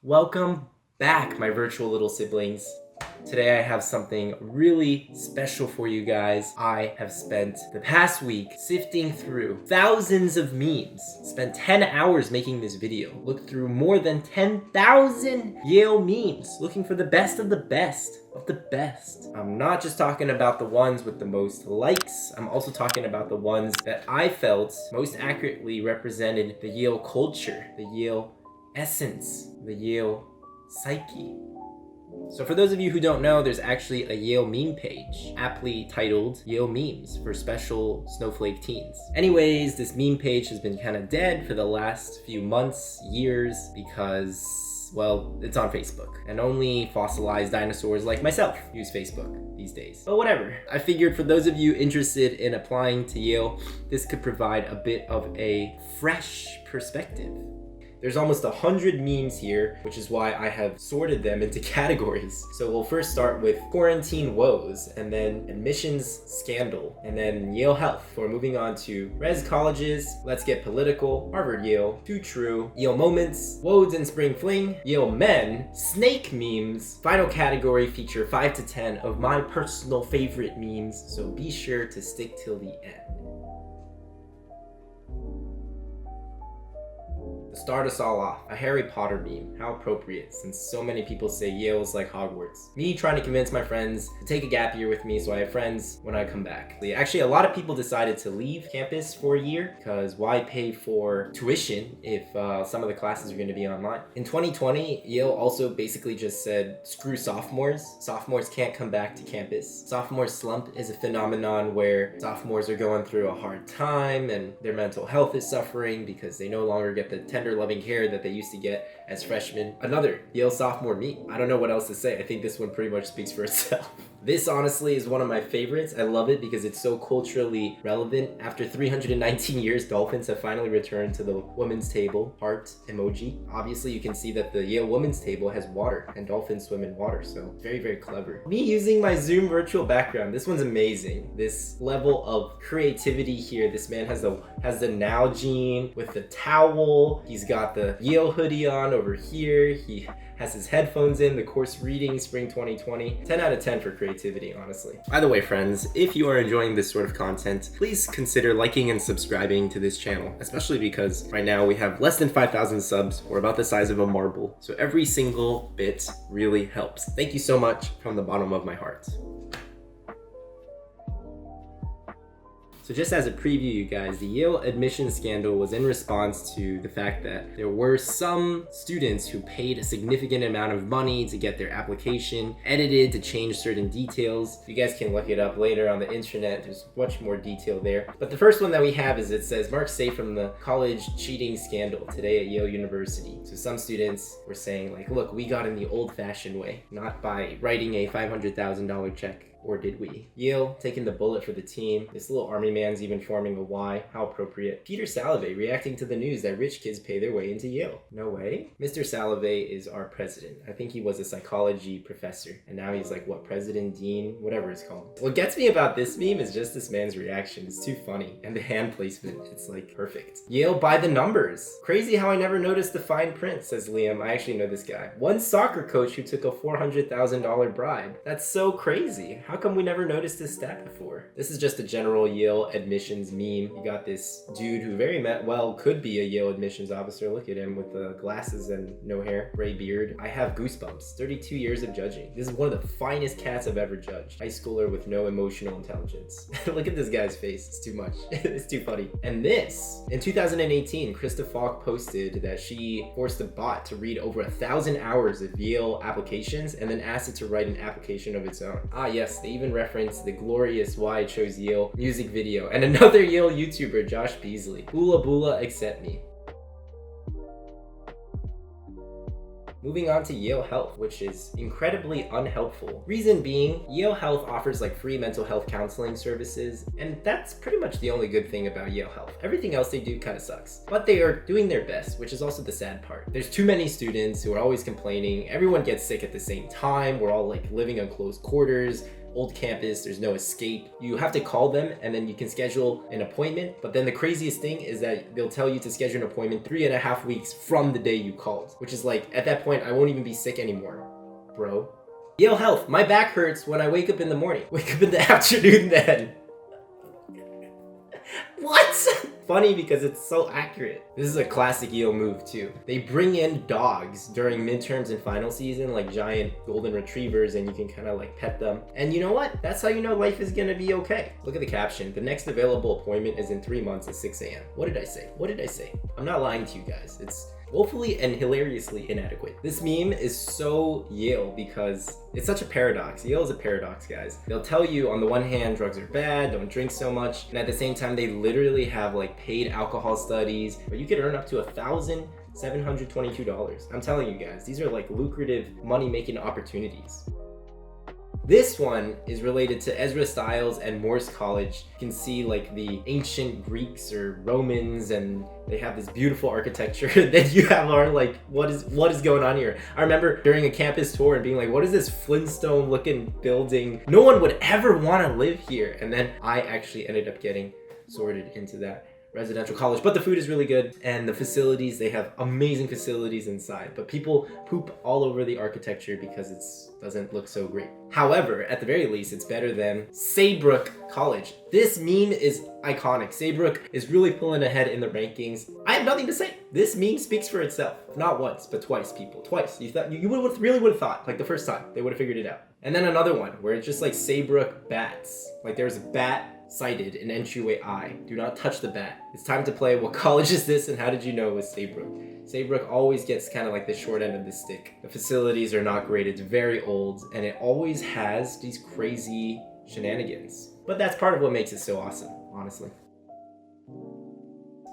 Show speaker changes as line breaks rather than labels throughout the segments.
Welcome back, my virtual little siblings. Today I have something really special for you guys. I have spent the past week sifting through thousands of memes. Spent 10 hours making this video. Looked through more than 10,000 Yale memes, looking for the best of the best of the best. I'm not just talking about the ones with the most likes, I'm also talking about the ones that I felt most accurately represented the Yale culture, the Yale essence, the Yale psyche. So for those of you who don't know, there's actually a Yale meme page, aptly titled Yale Memes for special snowflake teens. Anyways, this meme page has been kind of dead for the last few months, years, because, well, it's on Facebook. And only fossilized dinosaurs like myself use Facebook these days. But whatever. I figured for those of you interested in applying to Yale, this could provide a bit of a fresh perspective. There's almost 100 memes here, which is why I have sorted them into categories. So we'll first start with quarantine woes, and then admissions scandal, and then Yale health. We're moving on to res colleges, let's get political, Harvard Yale, too true, Yale moments, woes and spring fling, Yale men, snake memes. Final category feature 5 to 10 of my personal favorite memes, so be sure to stick till the end. To start us all off, a Harry Potter meme. How appropriate, since so many people say Yale is like Hogwarts. Me trying to convince my friends to take a gap year with me so I have friends when I come back. Actually, a lot of people decided to leave campus for a year, because why pay for tuition if some of the classes are going to be online? In 2020, Yale also basically just said, screw sophomores. Sophomores can't come back to campus. Sophomore slump is a phenomenon where sophomores are going through a hard time and their mental health is suffering because they no longer get the tender loving care that they used to get as freshmen. Another Yale sophomore meme. I don't know what else to say. I think this one pretty much speaks for itself. This honestly is one of my favorites. I love it because it's so culturally relevant. After 319 years, dolphins have finally returned to the women's table. Heart emoji. Obviously, you can see that the Yale women's table has water and dolphins swim in water, so very, very clever. Me using my Zoom virtual background. This one's amazing. This level of creativity here. This man has the Nalgene with the towel. He's got the Yale hoodie on over here. He has his headphones in, the course reading, spring 2020. 10 out of 10 for creativity, honestly. By the way, friends, if you are enjoying this sort of content, please consider liking and subscribing to this channel, especially because right now we have less than 5,000 subs, or about the size of a marble. So every single bit really helps. Thank you so much from the bottom of my heart. So just as a preview, you guys, the Yale admissions scandal was in response to the fact that there were some students who paid a significant amount of money to get their application edited to change certain details. You guys can look it up later on the internet. There's much more detail there. But the first one that we have is it says, Mark safe from the college cheating scandal today at Yale University. So some students were saying like, look, we got in the old-fashioned way, not by writing a $500,000 check. Or did we? Yale taking the bullet for the team. This little army man's even forming a Y. How appropriate. Peter Salovey reacting to the news that rich kids pay their way into Yale. No way. Mr. Salovey is our president. I think he was a psychology professor. And now he's like, what, president, dean, whatever it's called. What gets me about this meme is just this man's reaction. It's too funny. And the hand placement, it's like perfect. Yale by the numbers. Crazy how I never noticed the fine print, says Liam. I actually know this guy. One soccer coach who took a $400,000 bribe. That's so crazy. How come we never noticed this stat before? This is just a general Yale admissions meme. You got this dude who could be a Yale admissions officer. Look at him with the glasses and no hair, gray beard. I have goosebumps. 32 years of judging. This is one of the finest cats I've ever judged. High schooler with no emotional intelligence. Look at this guy's face. It's too much. It's too funny. And this, in 2018, Krista Falk posted that she forced a bot to read over 1,000 hours of Yale applications and then asked it to write an application of its own. Ah, yes. They even referenced the glorious Why I Chose Yale music video and another Yale YouTuber, Josh Beasley. Bula bula, accept me. Moving on to Yale Health, which is incredibly unhelpful. Reason being, Yale Health offers like free mental health counseling services, and that's pretty much the only good thing about Yale Health. Everything else they do kind of sucks. But they are doing their best, which is also the sad part. There's too many students who are always complaining. Everyone gets sick at the same time. We're all like living in close quarters. old campus, there's no escape. You have to call them and then you can schedule an appointment. But then the craziest thing is that they'll tell you to schedule an appointment 3.5 weeks from the day you called, which is like, at that point, I won't even be sick anymore, bro. Yale Health, my back hurts when I wake up in the morning. Wake up in the afternoon then. What? Funny because it's so accurate. This is a classic Yale move too. They bring in dogs during midterms and final season, like giant golden retrievers, and you can kind of like pet them. And you know what? That's how you know life is gonna be okay. Look at the caption. The next available appointment is in 3 months at 6 a.m. What did I say? What did I say? I'm not lying to you guys. It's woefully and hilariously inadequate. This meme is so Yale because it's such a paradox. Yale is a paradox, guys. They'll tell you on the one hand, drugs are bad, don't drink so much. And at the same time, they literally have like paid alcohol studies where you could earn up to $1,722. I'm telling you guys, these are like lucrative money-making opportunities. This one is related to Ezra Stiles and Morse College. You can see like the ancient Greeks or Romans, and they have this beautiful architecture. Then you have our like, what is going on here? I remember during a campus tour and being like, what is this Flintstone looking building? No one would ever want to live here. And then I actually ended up getting sorted into that residential college, but the food is really good and the facilities, they have amazing facilities inside, but people poop all over the architecture because it doesn't look so great. However, at the very least, it's better than Saybrook College. This meme is iconic. Saybrook is really pulling ahead in the rankings. I have nothing to say. This meme speaks for itself. Not once, but twice, people. Twice. You thought you really would have thought, like the first time, they would have figured it out. And then another one where it's just like Saybrook bats. Like there's a bat sighted in entryway I. Do not touch the bat. It's time to play What College Is This and How Did You Know It Was Saybrook. Saybrook always gets kind of like the short end of the stick. The facilities are not great, it's very old, and it always has these crazy shenanigans. But that's part of what makes it so awesome, honestly.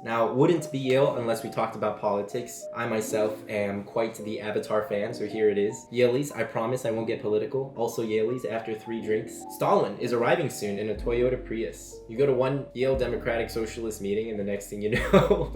Now, wouldn't be Yale unless we talked about politics. I myself am quite the Avatar fan, so here it is. Yaleys, I promise I won't get political. Also Yaleys, after 3 drinks. Stalin is arriving soon in a Toyota Prius. You go to one Yale Democratic Socialist meeting and the next thing you know.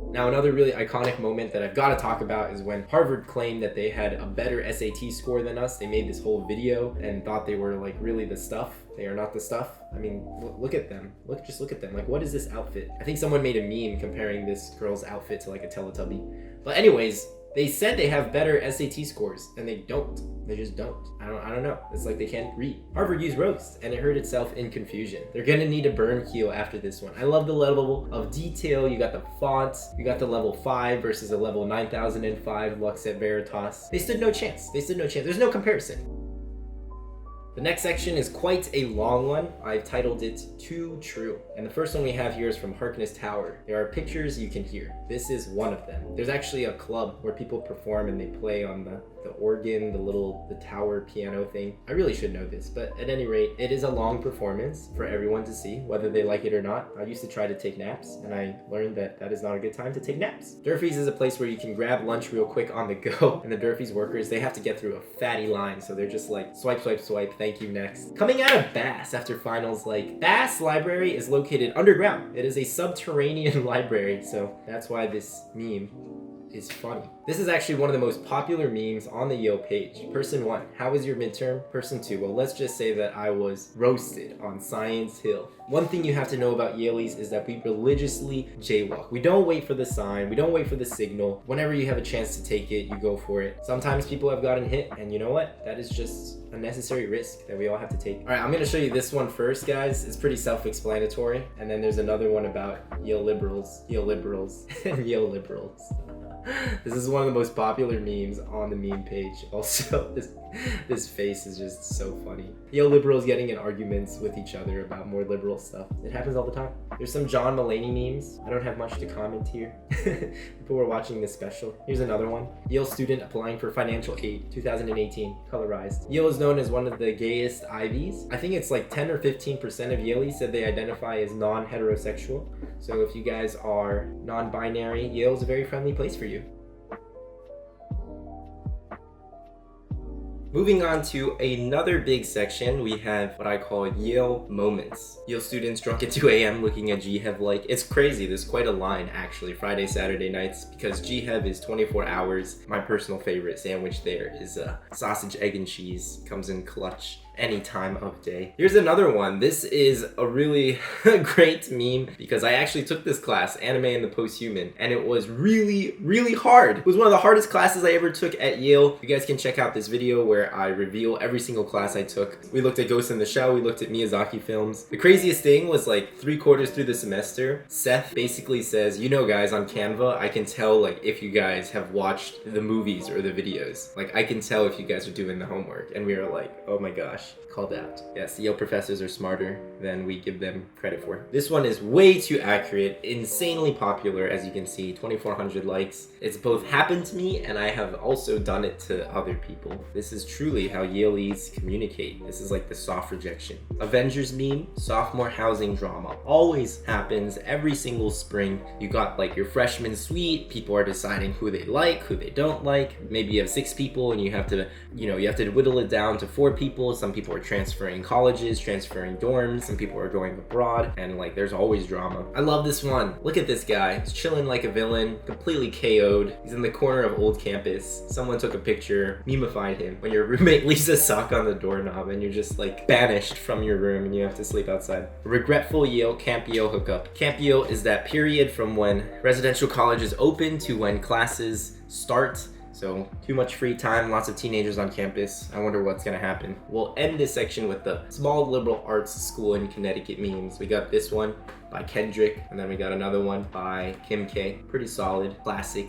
Now, another really iconic moment that I've got to talk about is when Harvard claimed that they had a better SAT score than us. They made this whole video and thought they were like really the stuff. They are not the stuff. I mean, look at them. Just look at them. Like, what is this outfit? I think someone made a meme comparing this girl's outfit to like a Teletubby. But anyways, they said they have better SAT scores, and they don't. They just don't. I don't know. It's like they can't read. Harvard used roast, and it hurt itself in confusion. They're gonna need a burn heel after this one. I love the level of detail. You got the fonts. You got the level 5 versus a level 9005 Lux et Veritas. They stood no chance. They stood no chance. There's no comparison. The next section is quite a long one. I've titled it Too True. And the first one we have here is from Harkness Tower. There are pictures you can hear. This is one of them. There's actually a club where people perform and they play on the organ, the tower piano thing. I really should know this, but at any rate, it is a long performance for everyone to see, whether they like it or not. I used to try to take naps, and I learned that that is not a good time to take naps. Durfee's is a place where you can grab lunch real quick on the go, and the Durfee's workers, they have to get through a fatty line, so they're just like, swipe, swipe, swipe, thank you, next. Coming out of Bass after finals, like, Bass Library is located underground. It is a subterranean library, so that's why this meme is funny. This is actually one of the most popular memes on the Yale page. Person 1, how was your midterm? Person 2, well, let's just say that I was roasted on Science Hill. One thing you have to know about Yaleys is that we religiously jaywalk. We don't wait for the sign, we don't wait for the signal. Whenever you have a chance to take it, you go for it. Sometimes people have gotten hit, and you know what? That is just a necessary risk that we all have to take. All right, I'm gonna show you this one first, guys. It's pretty self-explanatory. And then there's another one about Yale liberals, and Yale liberals. This is one of the most popular memes on the meme page. Also, this face is just so funny. Yale liberals getting in arguments with each other about more liberal stuff. It happens all the time. There's some John Mulaney memes. I don't have much to comment here. People were watching this special. Here's another one. Yale student applying for financial aid, 2018, colorized. Yale is known as one of the gayest Ivies. I think it's like 10 or 15% of Yaleys said they identify as non-heterosexual. So if you guys are non-binary, Yale is a very friendly place for you. Moving on to another big section, we have what I call Yale Moments. Yale students drunk at 2 a.m. looking at GHEV like, it's crazy. There's quite a line actually, Friday, Saturday nights, because GHEV is 24 hours. My personal favorite sandwich there is sausage, egg, and cheese. Comes in clutch any time of day. Here's another one. This is a really great meme because I actually took this class, Anime and the Posthuman, and it was really hard. It was one of the hardest classes I ever took at Yale. You guys can check out this video where I reveal every single class I took. We looked at Ghost in the Shell, we looked at Miyazaki films. The craziest thing was like 3/4 through the semester, Seth basically says, you know guys, on Canva, I can tell like if you guys have watched the movies or the videos. Like I can tell if you guys are doing the homework. And we were like, oh my gosh. Called out. Yes, Yale professors are smarter than we give them credit for. This one is way too accurate, insanely popular, as you can see, 2,400 likes. It's both happened to me and I have also done it to other people. This is truly how Yalees communicate. This is like the soft rejection. Avengers meme, sophomore housing drama. Always happens every single spring. You got like your freshman suite, people are deciding who they like, who they don't like. Maybe you have 6 people and you have to whittle it down to 4 people. Some people are transferring colleges, transferring dorms, some people are going abroad, and like there's always drama. I love this one. Look at this guy. He's chilling like a villain, completely KO'd. He's in the corner of old campus. Someone took a picture, memeified him. When your roommate leaves a sock on the doorknob and you're just like banished from your room and you have to sleep outside. Regretful Yale Camp Yale hookup. Camp Yale is that period from when residential colleges open to when classes start. So too much free time, lots of teenagers on campus. I wonder what's gonna happen. We'll end this section with the small liberal arts school in Connecticut memes. We got this one by Kendrick, and then we got another one by Kim K. Pretty solid, classic.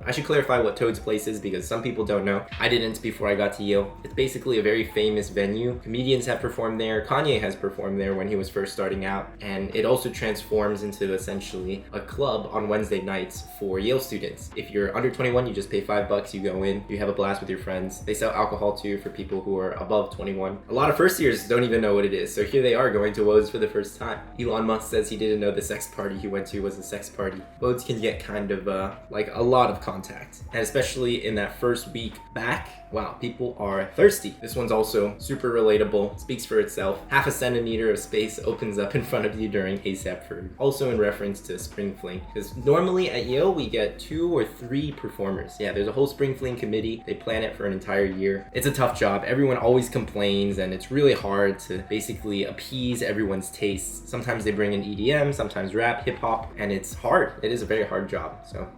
I should clarify what Toad's Place is because some people don't know. I didn't before I got to Yale. It's basically a very famous venue. Comedians have performed there. Kanye has performed there when he was first starting out. And it also transforms into essentially a club on Wednesday nights for Yale students. If you're under 21, you just pay $5, you go in, you have a blast with your friends. They sell alcohol too for people who are above 21. A lot of first years don't even know what it is. So here they are going to woes for the first time. Elon Musk says he didn't know the sex party he went to was a sex party. Woes can get kind of like a lot of contact. And especially in that first week back, wow, people are thirsty. This one's also super relatable, speaks for itself. Half a centimeter of space opens up in front of you during ASAP Ferg. Also in reference to Spring Fling, because normally at Yale we get 2 or 3 performers. Yeah, there's a whole Spring Fling committee. They plan it for an entire year. It's a tough job. Everyone always complains and it's really hard to basically appease everyone's tastes. Sometimes they bring in EDM, sometimes rap, hip hop, and it's hard. It is a very hard job, so.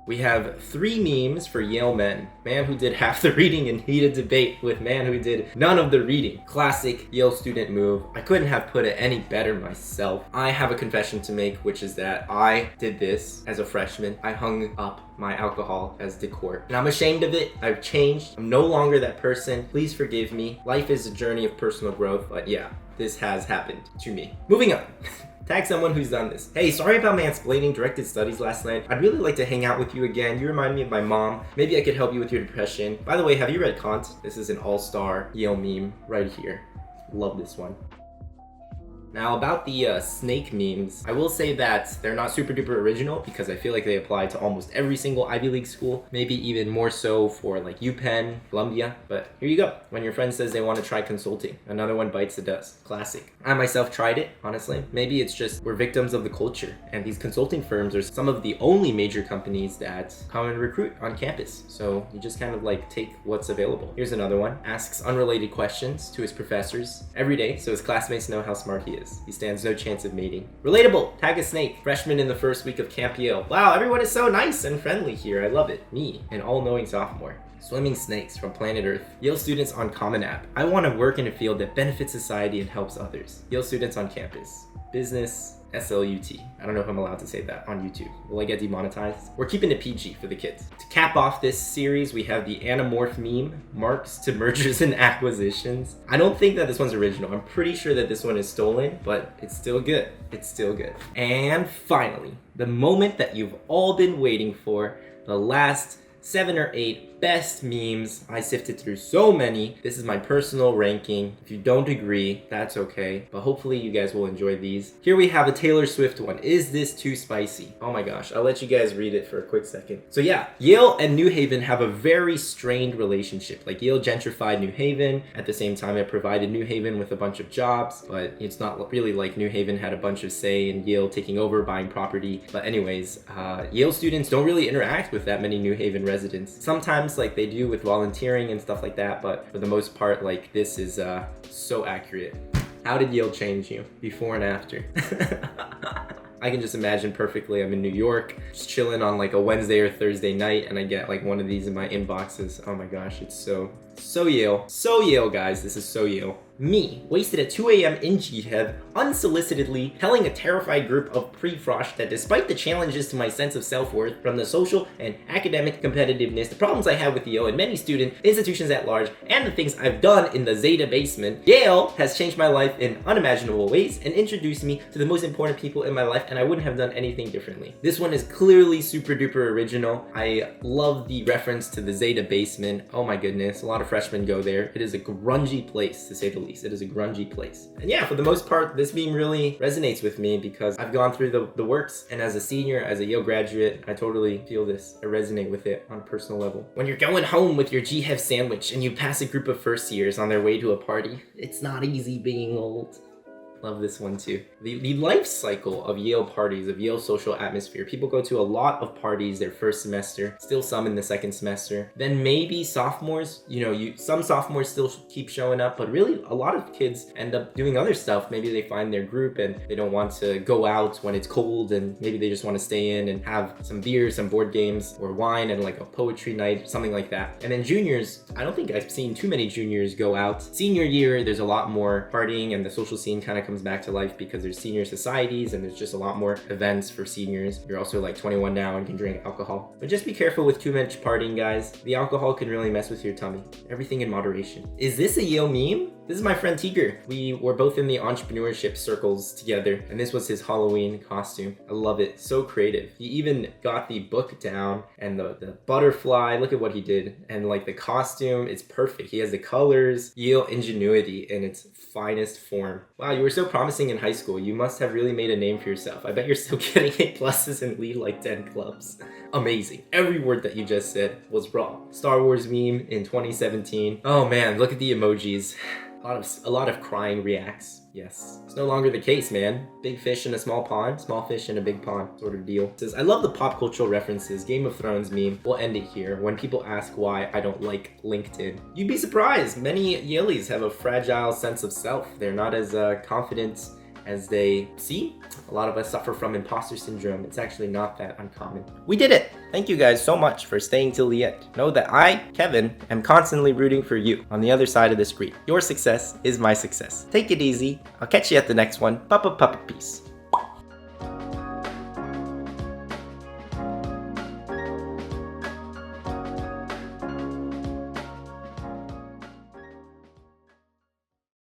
We have 3 memes for Yale men. Man who did half the reading in heated debate with man who did none of the reading. Classic Yale student move. I couldn't have put it any better myself. I have a confession to make, which is that I did this as a freshman. I hung up my alcohol as decor. And I'm ashamed of it. I've changed. I'm no longer that person. Please forgive me. Life is a journey of personal growth, but yeah, this has happened to me. Moving on. Tag someone who's done this. Hey, sorry about mansplaining directed studies last night. I'd really like to hang out with you again. You remind me of my mom. Maybe I could help you with your depression. By the way, have you read Kant? This is an all-star Yale meme right here. Love this one. Now about the snake memes, I will say that they're not super duper original because I feel like they apply to almost every single Ivy League school, maybe even more so for like UPenn, Columbia, but here you go. When your friend says they want to try consulting, another one bites the dust. Classic. I myself tried it, honestly. Maybe it's just we're victims of the culture, and these consulting firms are some of the only major companies that come and recruit on campus, so you just kind of like take what's available. Here's another one. Asks unrelated questions to his professors every day so his classmates know how smart he is. He stands no chance of mating. Relatable! Tag a snake. Freshman in the first week of Camp Yale. Wow, everyone is so nice and friendly here. I love it. Me, an all-knowing sophomore. Swimming snakes from planet Earth. Yale students on Common App. I want to work in a field that benefits society and helps others. Yale students on campus. Business. SLUT. I don't know if I'm allowed to say that on YouTube. Will I get demonetized? We're keeping it PG for the kids. To cap off this series, we have the Anamorph meme, marks to mergers and acquisitions. I don't think that this one's original. I'm pretty sure that this one is stolen, but it's still good. It's still good. And finally, the moment that you've all been waiting for, the last 7 or 8 best memes. I sifted through so many. This is my personal ranking. If you don't agree, that's okay. But hopefully you guys will enjoy these. Here we have a Taylor Swift one. Is this too spicy? Oh my gosh. I'll let you guys read it for a quick second. So yeah, Yale and New Haven have a very strained relationship. Like Yale gentrified New Haven. At the same time, it provided New Haven with a bunch of jobs. But it's not really like New Haven had a bunch of say in Yale taking over, buying property. But anyways, Yale students don't really interact with that many New Haven residents. Sometimes like they do with volunteering and stuff like that, but for the most part, like this is so accurate. How did Yale change you before and after? I can just imagine perfectly. I'm in New York, just chilling on like a Wednesday or Thursday night, and I get like one of these in my inboxes. Oh my gosh, it's so Yale. So Yale, guys. This is so Yale. Me, wasted at 2 a.m. in Jihad, unsolicitedly telling a terrified group of pre-frosh that despite the challenges to my sense of self-worth from the social and academic competitiveness, the problems I have with Yale and many student institutions at large, and the things I've done in the Zeta basement, Yale has changed my life in unimaginable ways and introduced me to the most important people in my life, and I wouldn't have done anything differently. This one is clearly super duper original. I love the reference to the Zeta basement. Oh my goodness, a lot of freshmen go there. It is a grungy place, to say the least. It is a grungy place. And yeah, for the most part, this meme really resonates with me because I've gone through the works, and as a senior, as a Yale graduate, I totally feel this. I resonate with it on a personal level. When you're going home with your G-Hev sandwich and you pass a group of first years on their way to a party, it's not easy being old. Love this one too. The life cycle of Yale parties, of Yale social atmosphere. People go to a lot of parties their first semester, still some in the second semester. Then maybe sophomores, some sophomores still keep showing up, but really a lot of kids end up doing other stuff. Maybe they find their group and they don't want to go out when it's cold, and maybe they just want to stay in and have some beer, some board games, or wine, and like a poetry night, something like that. And then juniors, I don't think I've seen too many juniors go out. Senior year, there's a lot more partying, and the social scene kind of comes back to life because there's senior societies and there's just a lot more events for seniors. You're also like 21 now and can drink alcohol. But just be careful with too much partying, guys. The alcohol can really mess with your tummy. Everything in moderation. Is this a Yale meme? This is my friend Tiger. We were both in the entrepreneurship circles together, and this was his Halloween costume. I love it. So creative. He even got the book down and the butterfly. Look at what he did. And like the costume, it's perfect. He has the colors. Yale ingenuity in its finest form. Wow, you were so promising in high school. You must have really made a name for yourself. I bet you're still getting A+ and lead like 10 clubs. Amazing. Every word that you just said was raw. Star Wars meme in 2017. Oh man, look at the emojis. A lot of crying reacts. Yes. It's no longer the case, man. Big fish in a small pond, small fish in a big pond sort of deal. It says, I love the pop cultural references. Game of Thrones meme. We'll end it here. When people ask why I don't like LinkedIn, you'd be surprised. Many Yaleys have a fragile sense of self. They're not as confident as they see. A lot of us suffer from imposter syndrome. It's actually not that uncommon. We did it! Thank you guys so much for staying till the end. Know that I, Kevin, am constantly rooting for you on the other side of the screen. Your success is my success. Take it easy. I'll catch you at the next one. Papa peace.